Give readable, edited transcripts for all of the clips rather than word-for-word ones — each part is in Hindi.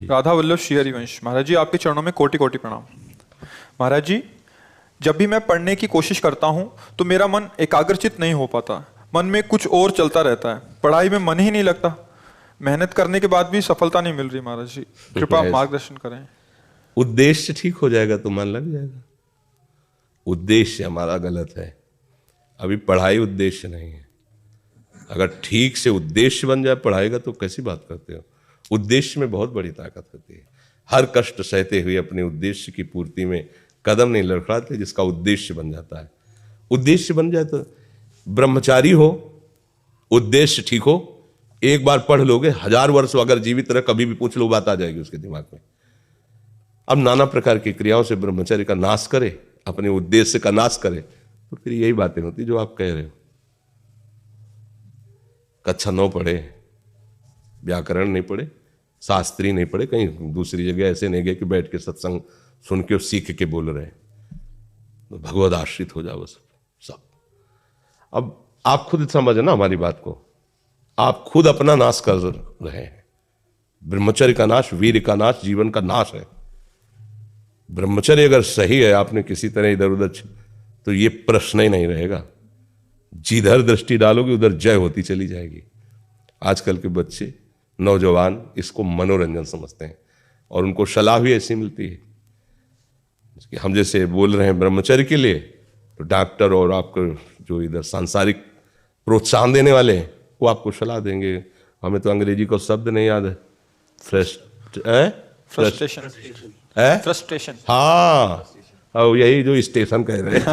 राधा वल्लभ श्री हरिवंश। महाराज जी, आपके चरणों में कोटि कोटि प्रणाम। महाराज जी, जब भी मैं पढ़ने की कोशिश करता हूँ तो मेरा मन एकाग्रचित नहीं हो पाता। मन में कुछ और चलता रहता है। पढ़ाई में मन ही नहीं लगता। मेहनत करने के बाद भी सफलता नहीं मिल रही। महाराज जी, कृपा मार्गदर्शन करें। उद्देश्य ठीक हो जाएगा तो मन लग जाएगा। उद्देश्य हमारा गलत है। अभी पढ़ाई उद्देश्य नहीं है। अगर ठीक से उद्देश्य बन जाए पढ़ाई का तो कैसी बात करते हो। उद्देश्य में बहुत बड़ी ताकत होती है। हर कष्ट सहते हुए अपने उद्देश्य की पूर्ति में कदम नहीं लड़खड़ाते जिसका उद्देश्य बन जाता है। उद्देश्य बन जाए तो ब्रह्मचारी हो, उद्देश्य ठीक हो, एक बार पढ़ लोगे, 1000 वर्ष अगर जीवित रहे कभी भी पूछ लो बात आ जाएगी उसके दिमाग में। अब नाना प्रकार की क्रियाओं से ब्रह्मचर्य का नाश करे, अपने उद्देश्य का नाश करे, तो फिर यही बातें होती जो आप कह रहे हो। कक्षा 9 पढ़े, व्याकरण नहीं पढ़े, शास्त्री नहीं पढ़े, कहीं दूसरी जगह ऐसे नहीं गए कि बैठ के सत्संग सुन के और सीख के बोल रहे हैं, तो भगवद आश्रित हो जाओ सब। अब आप खुद समझे ना हमारी बात को। आप खुद अपना नाश कर रहे हैं। ब्रह्मचर्य का नाश, वीर का नाश, जीवन का नाश है। ब्रह्मचर्य अगर सही है, आपने किसी तरह इधर उधर, तो ये प्रश्न ही नहीं रहेगा। जिधर दृष्टि डालोगे उधर जय होती चली जाएगी। आजकल के बच्चे, नौजवान इसको मनोरंजन समझते हैं और उनको सलाह भी ऐसी मिलती है कि हम जैसे बोल रहे हैं ब्रह्मचर्य के लिए, तो डॉक्टर और आपको जो इधर सांसारिक प्रोत्साहन देने वाले हैं वो आपको सलाह देंगे। हमें तो अंग्रेजी को शब्द नहीं याद है। फ्रस्ट्रेशन। हाँ, और यही जो स्टेशन कह रहे हैं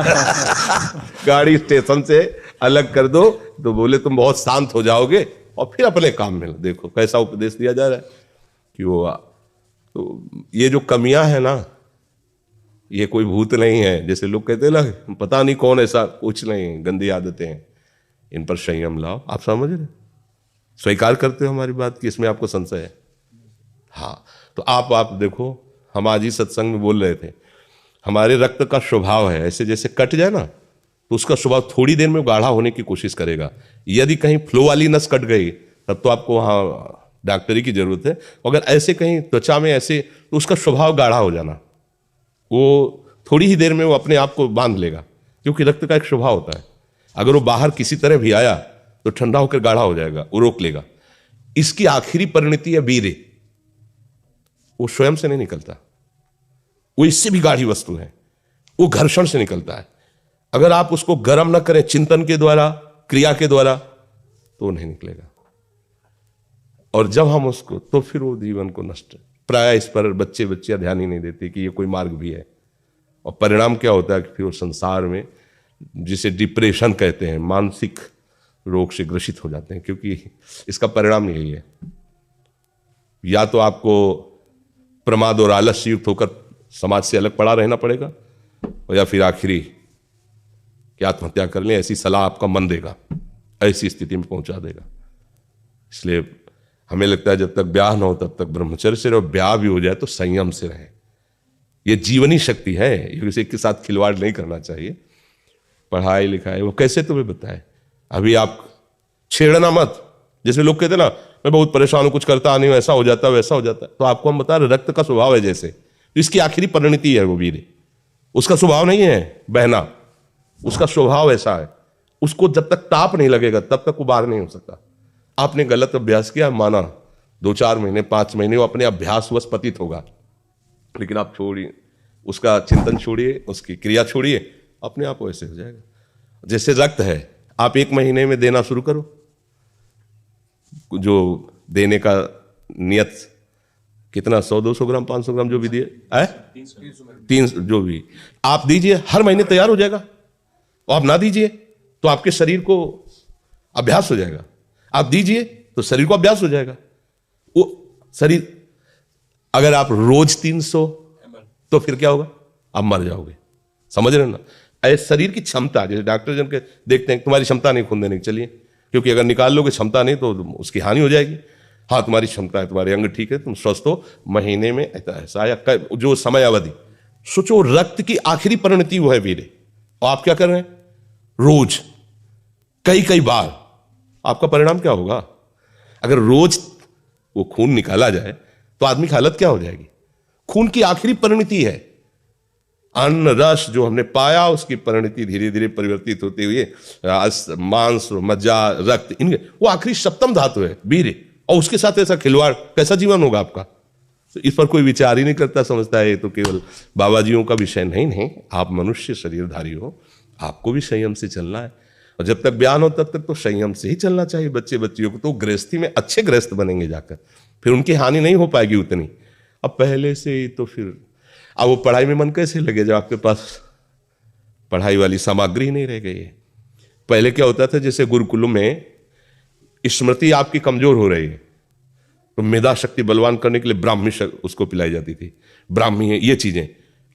गाड़ी स्टेशन से अलग कर दो तो बोले तुम बहुत शांत हो जाओगे और फिर अपने काम में देखो कैसा उपदेश दिया जा रहा है कि वो। तो ये जो कमियां हैं ना, ये कोई भूत नहीं है जैसे लोग कहते हैं ना, पता नहीं कौन, ऐसा कुछ नहीं। गंदी आदतें हैं, इन पर संयम लाओ। आप समझ रहे, स्वीकार करते हो हमारी बात की, इसमें आपको संशय है? हाँ, तो आप देखो, हम आज ही सत्संग में बोल रहे थे, हमारे रक्त का स्वभाव है ऐसे, जैसे कट जाए ना तो उसका स्वभाव थोड़ी देर में गाढ़ा होने की कोशिश करेगा। यदि कहीं फ्लो वाली नस कट गई तब तो आपको वहाँ डॉक्टरी की जरूरत है। अगर ऐसे कहीं त्वचा में ऐसे, तो उसका स्वभाव गाढ़ा हो जाना, वो थोड़ी ही देर में वो अपने आप को बांध लेगा, क्योंकि रक्त का एक स्वभाव होता है। अगर वो बाहर किसी तरह भी आया तो ठंडा होकर गाढ़ा हो जाएगा, वो रोक लेगा। इसकी आखिरी परिणति है वीर्य। वो स्वयं से नहीं निकलता, वो इससे भी गाढ़ी वस्तु है, वो घर्षण से निकलता है। अगर आप उसको गर्म न करें चिंतन के द्वारा, क्रिया के द्वारा, तो नहीं निकलेगा। और जब हम उसको, तो फिर वो जीवन को नष्ट, प्राय इस पर बच्चे ध्यान ही नहीं देते कि ये कोई मार्ग भी है। और परिणाम क्या होता है कि फिर वो संसार में, जिसे डिप्रेशन कहते हैं, मानसिक रोग से ग्रसित हो जाते हैं, क्योंकि इसका परिणाम यही है। या तो आपको प्रमाद और आलस्य युक्त होकर समाज से अलग पड़ा रहना पड़ेगा, और या फिर आखिरी कि आत्महत्या कर लें, ऐसी सलाह आपका मन देगा, ऐसी स्थिति में पहुंचा देगा। इसलिए हमें लगता है जब तक ब्याह न हो तब तक ब्रह्मचर्य से रहो, ब्याह भी हो जाए तो संयम से रहे। ये जीवनी शक्ति है, ये किसी के साथ खिलवाड़ नहीं करना चाहिए। पढ़ाई लिखाई वो कैसे तुम्हें बताए, अभी आप छेड़ना मत। जैसे लोग कहते ना, मैं बहुत परेशान हूं, कुछ करता नहीं हूं, ऐसा हो जाता है वैसा हो जाता है, तो आपको हम बता रहे रक्त का स्वभाव है जैसे, तो इसकी आखिरी परिणति है वो वीर। उसका स्वभाव नहीं है बहना, उसका स्वभाव ऐसा है। उसको जब तक ताप नहीं लगेगा तब तक वो बाहर नहीं हो सकता। आपने गलत अभ्यास किया, माना 2-4 महीने 5 महीने वो अपने अभ्यासवश पतित होगा, लेकिन आप छोड़िए, उसका चिंतन छोड़िए, उसकी क्रिया छोड़िए, अपने आप वैसे हो जाएगा। जैसे रक्त है, आप 1 महीने में देना शुरू करो, जो देने का नियत कितना, 100-200 ग्राम, 500 ग्राम, जो भी दिए, 300 जो भी आप दीजिए, हर महीने तैयार हो जाएगा। और आप ना दीजिए तो आपके शरीर को अभ्यास हो जाएगा, आप दीजिए तो शरीर को अभ्यास हो जाएगा। वो शरीर, अगर आप रोज 300, तो फिर क्या होगा, आप मर जाओगे। समझ रहे ना, ऐसे शरीर की क्षमता, जैसे डॉक्टर जन के देखते हैं तुम्हारी क्षमता नहीं खून देने की, चलिए, क्योंकि अगर निकाल लोगे क्षमता नहीं तो उसकी हानि हो जाएगी। हाँ, तुम्हारी क्षमता है, तुम्हारे अंग ठीक है, तुम स्वस्थ हो, महीने में ऐसा या जो समय अवधि, सोचो रक्त की आखिरी परिणति वो है वीर्य। और आप क्या कर रहे हैं, रोज कई बार, आपका परिणाम क्या होगा? अगर रोज वो खून निकाला जाए तो आदमी की हालत क्या हो जाएगी? खून की आखिरी परिणति है। अन्न रस जो हमने पाया उसकी परिणति धीरे धीरे परिवर्तित होते हुए मांस, मज्जा, रक्त, इनके वो आखिरी सप्तम धातु है वीर्य, और उसके साथ ऐसा खिलवाड़, कैसा जीवन होगा आपका? तो इस पर कोई विचार ही नहीं करता, समझता है ये तो केवल बाबा जियों का विषय। नहीं, आप मनुष्य शरीरधारी हो, आपको भी संयम से चलना है, और जब तक ज्ञान हो तब तक तो संयम से ही चलना चाहिए। बच्चे बच्चियों को तो गृहस्थी में अच्छे गृहस्थ बनेंगे जाकर, फिर उनकी हानि नहीं हो पाएगी उतनी। अब पहले से ही तो फिर अब वो पढ़ाई में मन कैसे लगे जब आपके पास पढ़ाई वाली सामग्री ही नहीं रह गई है? पहले क्या होता था, जैसे गुरुकुलों में स्मृति आपकी कमजोर हो रही है तो मेधा शक्ति बलवान करने के लिए ब्राह्मी उसको पिलाई जाती थी, ब्राह्मी है, ये चीजें।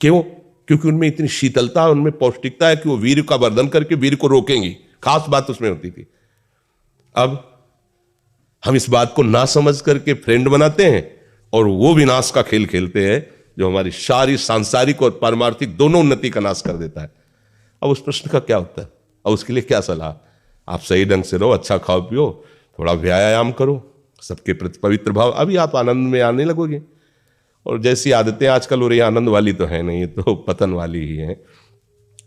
क्यों? क्योंकि उनमें इतनी शीतलता, उनमें पौष्टिकता है कि वो वीर का वर्धन करके वीर को रोकेंगी, खास बात उसमें होती थी। अब हम इस बात को ना समझ करके फ्रेंड बनाते हैं और वो विनाश का खेल खेलते हैं जो हमारी सारी सांसारिक और पारमार्थिक दोनों उन्नति का नाश कर देता है। अब उस प्रश्न का क्या उत्तर और उसके लिए क्या सलाह? आप सही ढंग से रहो, अच्छा खाओ पियो, थोड़ा व्यायाम करो, सबके प्रति पवित्र भाव, अभी आप आनंद में आने लगोगे। और जैसी आदतें आजकल हो रही, आनंद वाली तो है नहीं, ये तो पतन वाली ही है।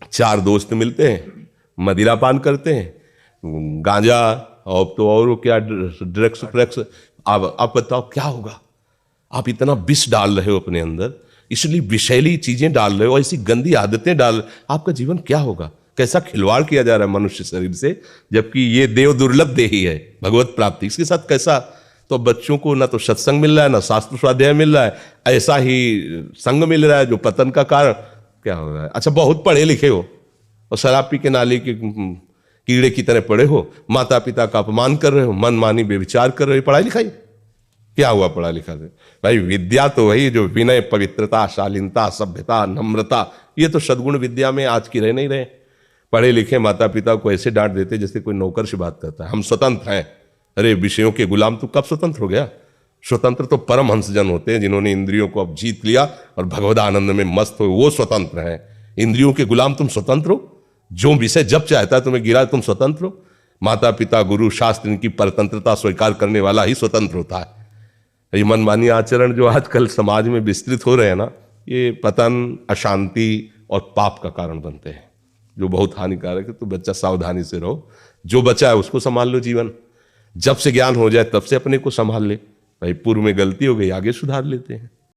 4 दोस्त मिलते हैं, मदिरा पान करते हैं, गांजा और तो और क्या ड्रग्स फ्रग्स। आप बताओ क्या होगा? आप इतना विष डाल रहे हो अपने अंदर, इसलिए विषैली चीजें डाल रहे हो, ऐसी गंदी आदतें डाल, आपका जीवन क्या होगा? कैसा खिलवाड़ किया जा रहा है मनुष्य शरीर से, जबकि ये देव दुर्लभ देही है भगवत प्राप्ति, इसके साथ कैसा? तो बच्चों को ना तो सत्संग मिल रहा है, ना शास्त्र स्वाध्याय मिल रहा है, ऐसा ही संग मिल रहा है जो पतन का कारण क्या हो रहा है। अच्छा, बहुत पढ़े लिखे हो और शराब पी के नाली के कीड़े की तरह पड़े हो, माता पिता का अपमान कर रहे हो, मन मानी बेविचार कर रहे हो, पढ़ाई लिखाई क्या हुआ? पढ़ा लिखा से भाई विद्या तो वही जो विनय, पवित्रता, शालीनता, सभ्यता, नम्रता, ये तो सद्गुण विद्या में आज की रह नहीं रहे। पढ़े लिखे माता पिता को ऐसे डांट देते जैसे कोई नौकर से बात करता है, हम स्वतंत्र हैं। अरे विषयों के गुलाम तू कब स्वतंत्र हो गया? स्वतंत्र तो परम हंसजन होते हैं जिन्होंने इंद्रियों को अब जीत लिया और भगवद आनंद में मस्त हो, वो स्वतंत्र हैं। इंद्रियों के गुलाम तुम स्वतंत्र हो? जो विषय जब चाहता है तुम्हें गिरा, तुम स्वतंत्र हो? माता पिता, गुरु, शास्त्र, इनकी परतंत्रता स्वीकार करने वाला ही स्वतंत्र होता है। ये मनमानी आचरण जो आजकल समाज में विस्तृत हो रहे हैं ना, ये पतन, अशांति और पाप का कारण बनते हैं, जो बहुत हानिकारक है। तो बच्चा सावधानी से रहो, जो बचा है उसको संभाल लो। जीवन जब से ज्ञान हो जाए तब से अपने को संभाल ले। भाई पूर्व में गलती हो गई, आगे सुधार लेते हैं।